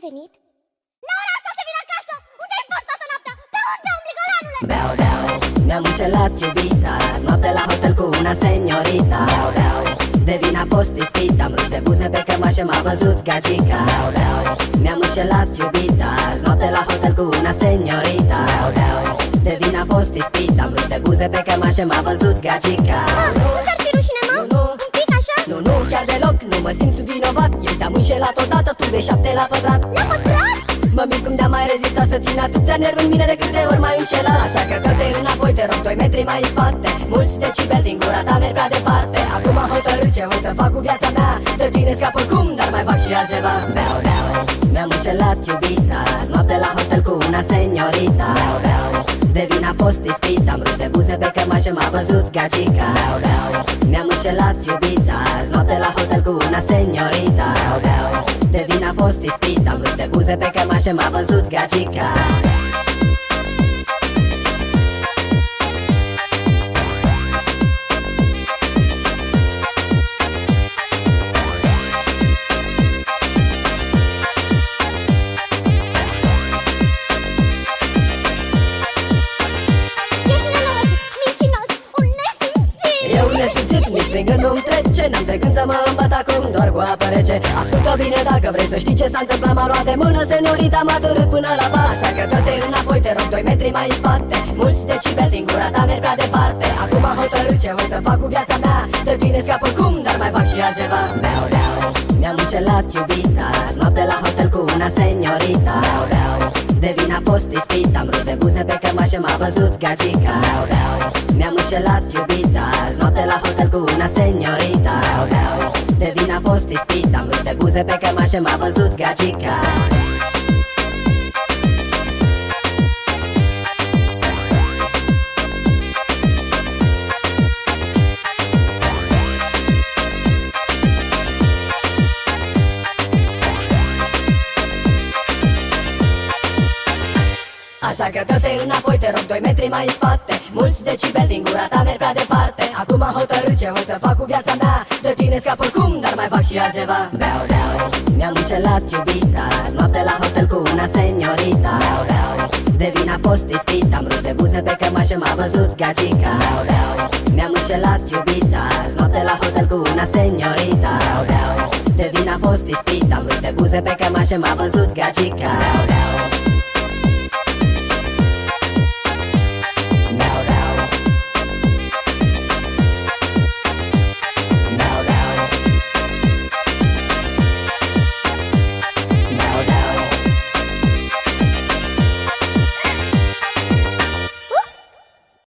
venit? La ora asta se vine acasă! Unde ai fost toată noaptea? Pe unde umbli, călanule? Beau, beau, mi-am înșelat iubita. Noapte la hotel cu una seniorita. Beau, beau, de vin a fost ispit. Am ruși de buze pe cămașă, m-a văzut gagica. Beau, beau, mi-am înșelat iubita. Noapte la hotel cu una seniorita. Beau, beau, de vin a fost ispit. Am ruși de buze pe cămașă, m-a văzut gagica. Nu ți-ar fi rușine, mă? Nu, Un pic așa? nu, nu, chiar deloc, nu mă simt vinovat. Eu te-am înșelat odată, tu de 7 la pătrat. La pătrat? Mă mir cum de-am mai rezistat să țin atâția nervi în mine de câte ori m-ai înșelat. Așa că dă-te înapoi, te rog, 2 metri mai în spate. Mulți decibeli din gura ta merg prea departe. Acum am hotărât ce voi să fac cu viața mea. De tine scap oricum, dar mai fac și altceva. Beau, beau, mi-am înșelat iubita. Noapte la hotel cu una seniorita. Beau, beau, de vin a fost ispit. Am ruși de buze pe cămașă, m-a văzut gagica. Beau, beau, mi-am înșelat iubita. Noapte la hotel cu una seniorita. Beau, beau, de vin a fost ispit. Am ruși de buze pe cămașă, m-a văzut gagica. Ești nenorocit, mincinos, un nesimțit! Eu nesimțit, nici prin gând nu-mi trece. N-am de gând să mă îmbat acum doar cu apă rece. Ascultă bine dacă vrei să știi ce s-a întâmplat. M-a luat de mână seniorita, m-a târât până la bar. Așa că dă-te înapoi, te rog, 2 metri mai în spate. Mulți decibeli din gura ta merg prea departe. Acum am hotărât ce voi să fac cu viața mea. De tine scap oricum, dar mai fac și altceva. Beau, beau, mi-am înșelat iubita. Noapte la hotel cu una seniorita. Beau, beau, de vin a fost ispit. Am ruși de buze pe cămașă, m-a văzut gagica. Beau, beau, mi-am înșelat iubita. Noapte la hotel cu una seniorita. Beau, beau, de vin a fost ispit. Am ruși de buze pe cămașă, m-a văzut gagica. Așa că dă-te înapoi, te rog, 2 metri mai în spate. Mulți decibeli din gura ta merg prea departe. Acum am hotărât ce voi să fac cu viața mea. De tine scap oricum, dar mai fac și altceva. Beau, beau, mi-am înșelat iubita. Noapte la hotel cu una seniorita. Beau, beau, de vin a fost ispit. Am ruși de buze pe cămașă, m-a văzut gagica. Beau, beau, mi-am înșelat iubita. Noapte la hotel cu una seniorita. Beau, beau, de vin a fost ispit. Am ruși de buze pe cămașă, m-a văzut gagica. Beau, beau,